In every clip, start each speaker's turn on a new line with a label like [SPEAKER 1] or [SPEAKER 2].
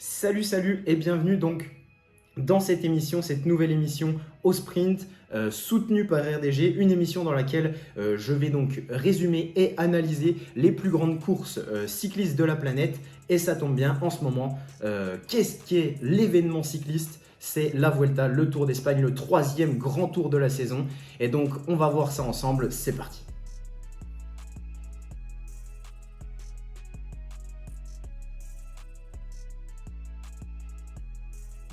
[SPEAKER 1] Salut et bienvenue donc dans cette émission, cette nouvelle émission au sprint soutenue par RDG, une émission dans laquelle je vais donc résumer et analyser les plus grandes courses cyclistes de la planète. Et ça tombe bien en ce moment, qu'est-ce qu'est l'événement cycliste? C'est la Vuelta, le Tour d'Espagne, le troisième grand tour de la saison. Et donc on va voir ça ensemble, c'est parti.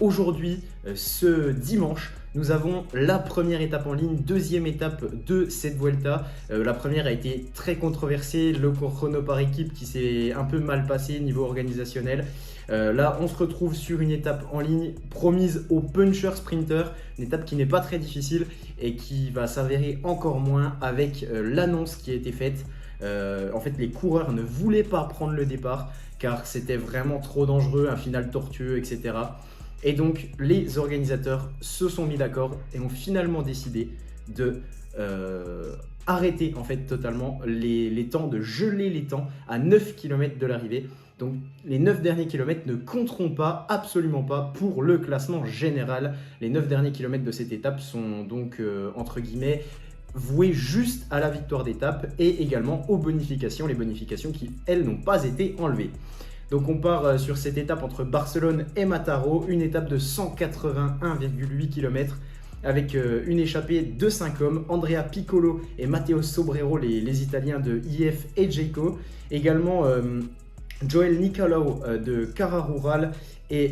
[SPEAKER 1] Aujourd'hui, ce dimanche, nous avons la première étape en ligne, deuxième étape de cette Vuelta. La première a été très controversée, le chrono par équipe qui s'est un peu mal passé niveau organisationnel. Là, on se retrouve sur une étape en ligne promise aux punchers sprinters, une étape qui n'est pas très difficile et qui va s'avérer encore moins avec l'annonce qui a été faite. En fait, les coureurs ne voulaient pas prendre le départ car c'était vraiment trop dangereux, un final tortueux, etc. Et donc, les organisateurs se sont mis d'accord et ont finalement décidé de arrêter en fait totalement les temps, de geler les temps à 9 km de l'arrivée. Donc, les 9 derniers kilomètres ne compteront pas, absolument pas, pour le classement général. Les 9 derniers kilomètres de cette étape sont donc, entre guillemets, voués juste à la victoire d'étape et également aux bonifications, les bonifications qui, elles, n'ont pas été enlevées. Donc on part sur cette étape entre Barcelone et Mataró, une étape de 181,8 km avec une échappée de 5 hommes, Andrea Piccolo et Matteo Sobrero, les Italiens de IF et Jayco. Également Joel Nicolau de Cara Rural et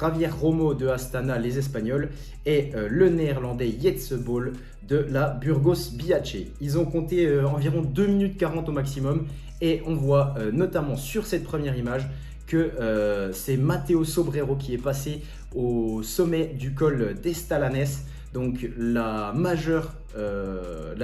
[SPEAKER 1] Javier Romo de Astana, les Espagnols, et le Néerlandais Jetse Bol de la Burgos Biace. Ils ont compté environ 2 minutes 40 au maximum. Et on voit notamment sur cette première image que c'est Matteo Sobrero qui est passé au sommet du col d'Estalanes. Donc la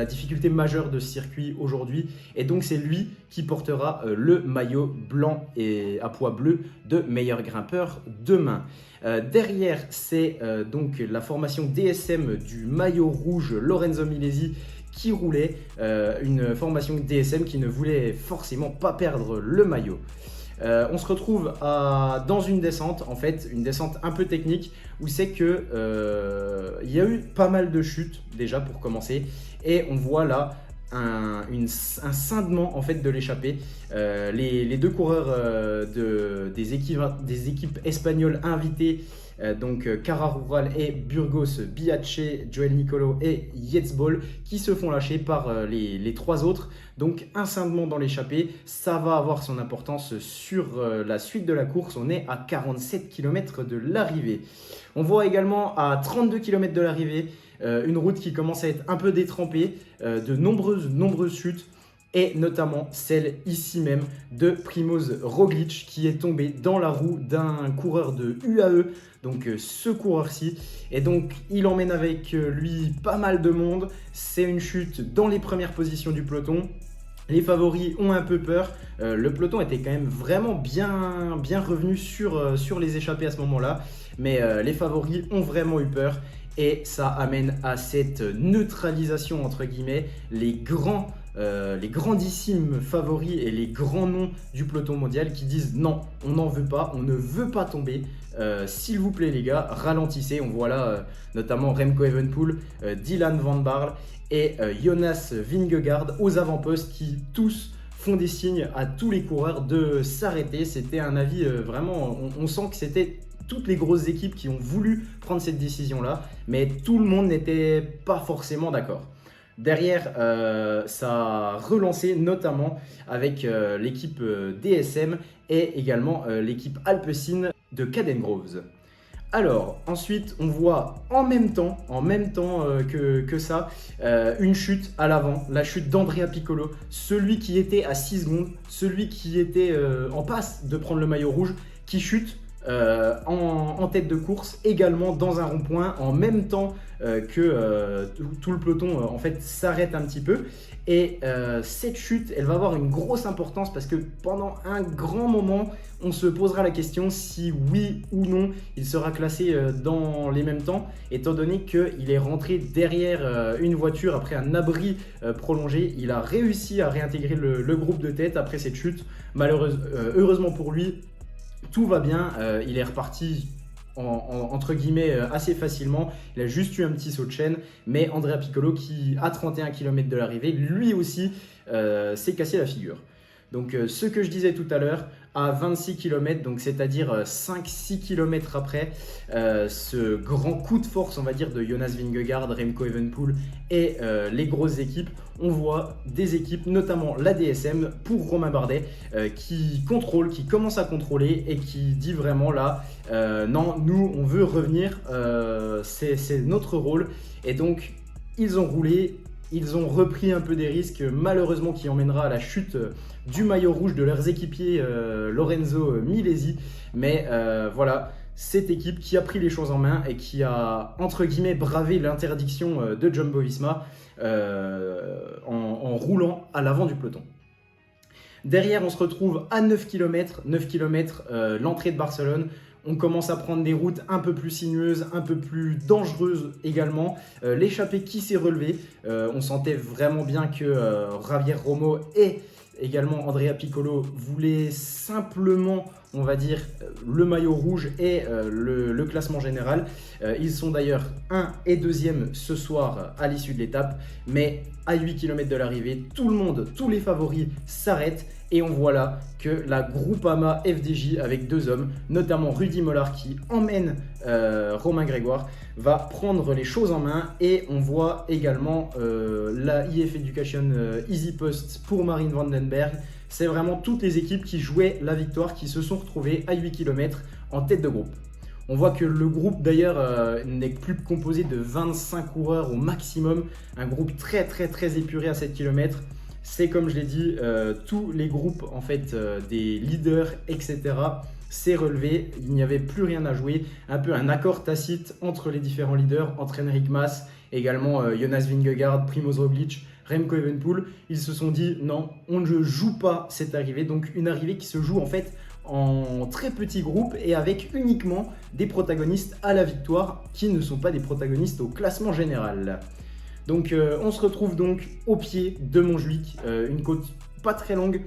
[SPEAKER 1] difficulté majeure de ce circuit aujourd'hui. Et donc c'est lui qui portera le maillot blanc et à pois bleu de meilleur grimpeur demain. Derrière, c'est donc la formation DSM du maillot rouge Lorenzo Milesi qui roulait, une formation DSM qui ne voulait forcément pas perdre le maillot. On se retrouve dans une descente, en fait, une descente un peu technique, où c'est que il y a eu pas mal de chutes déjà pour commencer, et on voit là un scindement en fait de l'échappée. Les deux coureurs des équipes espagnoles invitées, donc Cara Rural et Burgos Biace, Joel Nicolau et Jetse Bol, qui se font lâcher par les trois autres. Donc un scindement dans l'échappée, ça va avoir son importance sur la suite de la course. On est à 47 km de l'arrivée. On voit également à 32 km de l'arrivée une route qui commence à être un peu détrempée, de nombreuses chutes, et notamment celle ici même de Primoz Roglic qui est tombé dans la roue d'un coureur de UAE, donc ce coureur-ci, et donc il emmène avec lui pas mal de monde. C'est une chute dans les premières positions du peloton. Les favoris ont un peu peur, le peloton était quand même vraiment bien revenu sur les échappées à ce moment-là, mais les favoris ont vraiment eu peur. Et ça amène à cette neutralisation entre guillemets, les grandissimes favoris et les grands noms du peloton mondial qui disent non, on n'en veut pas, on ne veut pas tomber, s'il vous plaît les gars, ralentissez. On voit là notamment Remco Evenepoel, Dylan Van Baarle et Jonas Vingegaard aux avant-postes qui tous font des signes à tous les coureurs de s'arrêter. C'était un avis vraiment, on sent que c'était toutes les grosses équipes qui ont voulu prendre cette décision-là, mais tout le monde n'était pas forcément d'accord. Derrière, ça a relancé notamment avec l'équipe DSM et également l'équipe Alpecin de Caden-Groves. Alors, ensuite, on voit en même temps que ça, une chute à l'avant, la chute d'Andrea Piccolo, celui qui était à 6 secondes, celui qui était en passe de prendre le maillot rouge, qui chute en tête de course, également dans un rond-point, en même temps que tout le peloton en fait s'arrête un petit peu. Et cette chute, elle va avoir une grosse importance parce que pendant un grand moment, on se posera la question si oui ou non il sera classé dans les mêmes temps, étant donné qu'il est rentré derrière une voiture après un abri prolongé. Il a réussi à réintégrer le groupe de tête après cette chute. Heureusement pour lui, tout va bien, il est reparti entre guillemets assez facilement. Il a juste eu un petit saut de chaîne, mais Andrea Piccolo qui à 31 km de l'arrivée, lui aussi s'est cassé la figure. Donc ce que je disais tout à l'heure, à 26 km, donc c'est-à-dire 5-6 km après, ce grand coup de force, on va dire, de Jonas Vingegaard, Remco Evenepoel et les grosses équipes, on voit des équipes, notamment la DSM pour Romain Bardet, qui contrôle, qui commence à contrôler et qui dit vraiment là, non, nous on veut revenir, c'est notre rôle. Et donc ils ont roulé. Ils ont repris un peu des risques, malheureusement, qui emmènera à la chute du maillot rouge de leurs équipiers Lorenzo Milesi. Mais voilà, cette équipe qui a pris les choses en main et qui a, entre guillemets, bravé l'interdiction de Jumbo-Visma en roulant à l'avant du peloton. Derrière, on se retrouve à 9 km, l'entrée de Barcelone. On commence à prendre des routes un peu plus sinueuses, un peu plus dangereuses également. L'échappée qui s'est relevée, on sentait vraiment bien que Javier Romo et également Andrea Piccolo voulaient simplement, on va dire, le maillot rouge et le classement général. Ils sont d'ailleurs 1 et 2e ce soir à l'issue de l'étape, mais à 8 km de l'arrivée, tout le monde, tous les favoris s'arrêtent. Et on voit là que la Groupama FDJ avec 2 hommes, notamment Rudy Mollard qui emmène Romain Grégoire, va prendre les choses en main. Et on voit également la IF Education Easy Post pour Marine Vandenberg. C'est vraiment toutes les équipes qui jouaient la victoire qui se sont retrouvées à 8 km en tête de groupe. On voit que le groupe d'ailleurs n'est plus composé de 25 coureurs au maximum, un groupe très épuré à 7 km. C'est comme je l'ai dit, tous les groupes en fait des leaders, etc. s'est relevé. Il n'y avait plus rien à jouer. Un peu un accord tacite entre les différents leaders, entre Enric Mas, également Jonas Vingegaard, Primož Roglič, Remco Evenepoel. Ils se sont dit non, on ne joue pas cette arrivée. Donc une arrivée qui se joue en fait en très petits groupes et avec uniquement des protagonistes à la victoire qui ne sont pas des protagonistes au classement général. Donc on se retrouve donc au pied de Montjuïc, une côte pas très longue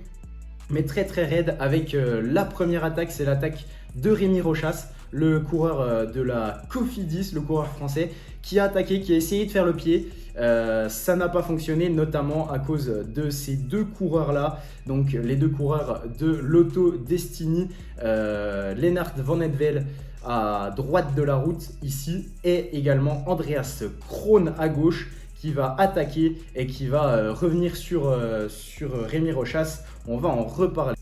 [SPEAKER 1] mais très raide avec la première attaque, c'est l'attaque de Rémi Rochas, le coureur de la Cofidis, le coureur français qui a attaqué, qui a essayé de faire le pied. Ça n'a pas fonctionné, notamment à cause de ces deux coureurs-là, donc les deux coureurs de l'Auto Destiny, Lennart Van Eetvelt à droite de la route ici et également Andreas Kron à gauche, qui va attaquer et qui va revenir sur Rémi Rochas. On va en reparler.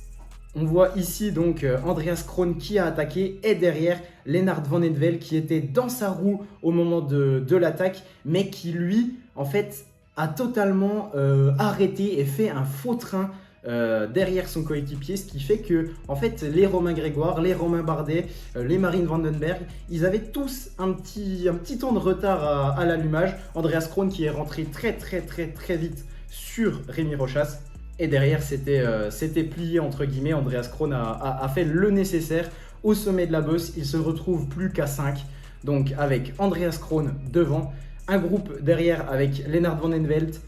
[SPEAKER 1] On voit ici donc Andreas Kron qui a attaqué et derrière Lennart Van Eetvelt qui était dans sa roue au moment de l'attaque, mais qui lui en fait a totalement arrêté et fait un faux train derrière son coéquipier, ce qui fait que en fait les Romain Grégoire, les Romain Bardet, les Marine Vandenberg, ils avaient tous un petit temps de retard à l'allumage. Andreas Kron qui est rentré très vite sur Rémi Rochas et derrière c'était plié entre guillemets. Andreas Kron a fait le nécessaire au sommet de la bosse. Il se retrouve plus qu'à 5, donc avec Andreas Kron devant, un groupe derrière avec Lennart Van Eetvelt,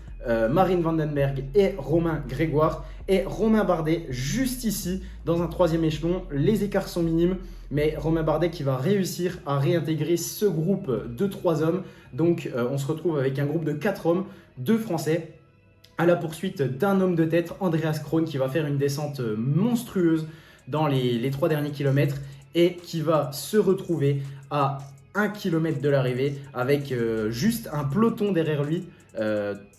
[SPEAKER 1] Marine Vandenberg et Romain Grégoire et Romain Bardet juste ici dans un troisième échelon. Les écarts sont minimes, mais Romain Bardet qui va réussir à réintégrer ce groupe de 3 hommes. Donc on se retrouve avec un groupe de 4 hommes, 2 Français, à la poursuite d'un homme de tête, Andreas Kron, qui va faire une descente monstrueuse dans les 3 derniers kilomètres et qui va se retrouver à 1 km de l'arrivée avec juste un peloton derrière lui.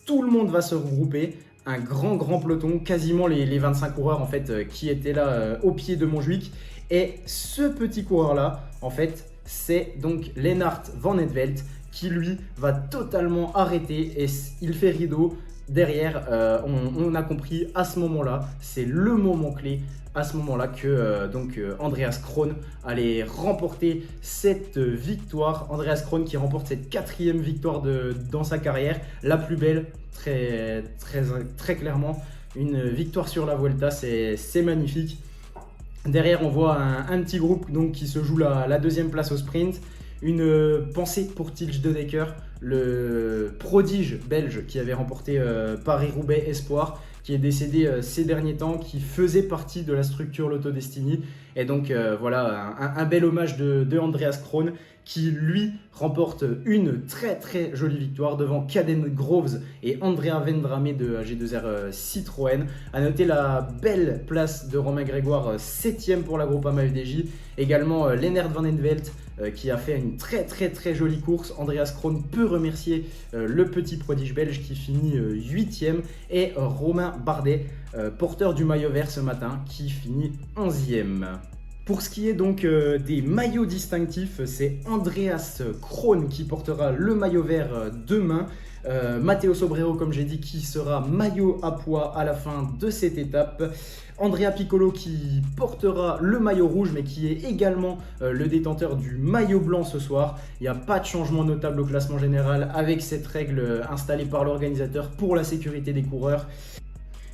[SPEAKER 1] Tout le monde va se regrouper, un grand peloton, quasiment les 25 coureurs en fait qui étaient là au pied de Montjuïc. Et ce petit coureur là, en fait, c'est donc Lennart Van Eetvelt qui lui va totalement arrêter et il fait rideau. Derrière, on a compris à ce moment-là, c'est le moment clé, à ce moment-là que Andreas Kron allait remporter cette victoire. Andreas Kron qui remporte cette 4e victoire dans sa carrière, la plus belle, très clairement. Une victoire sur la Vuelta, c'est magnifique. Derrière, on voit un petit groupe donc, qui se joue la 2e place au sprint. Une pensée pour Tijs de Decker, le prodige belge qui avait remporté Paris-Roubaix Espoir, qui est décédé ces derniers temps, qui faisait partie de la structure Lotto Destiny Et donc voilà, un bel hommage de Andreas Kron qui lui remporte une très jolie victoire devant Caden Groves et Andrea Vendrame de G2R Citroën. A noter la belle place de Romain Grégoire, 7ème pour la Groupama FDJ. Également Lennart Van Envelt qui a fait une très jolie course. Andreas Kron peut remercier le petit prodige belge qui finit 8ème. Et Romain Bardet, porteur du maillot vert ce matin, qui finit 11ème. Pour ce qui est donc des maillots distinctifs, c'est Andreas Kron qui portera le maillot vert demain. Matteo Sobrero, comme j'ai dit, qui sera maillot à pois à la fin de cette étape. Andrea Piccolo qui portera le maillot rouge, mais qui est également le détenteur du maillot blanc ce soir. Il n'y a pas de changement notable au classement général avec cette règle installée par l'organisateur pour la sécurité des coureurs.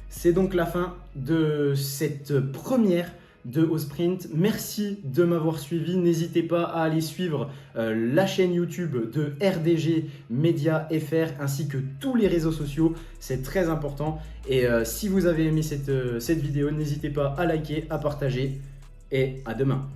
[SPEAKER 1] C'est donc la fin de cette première de Au Sprint. Merci de m'avoir suivi. N'hésitez pas à aller suivre la chaîne YouTube de RDG Média FR ainsi que tous les réseaux sociaux. C'est très important. Et si vous avez aimé cette vidéo, n'hésitez pas à liker, à partager et à demain.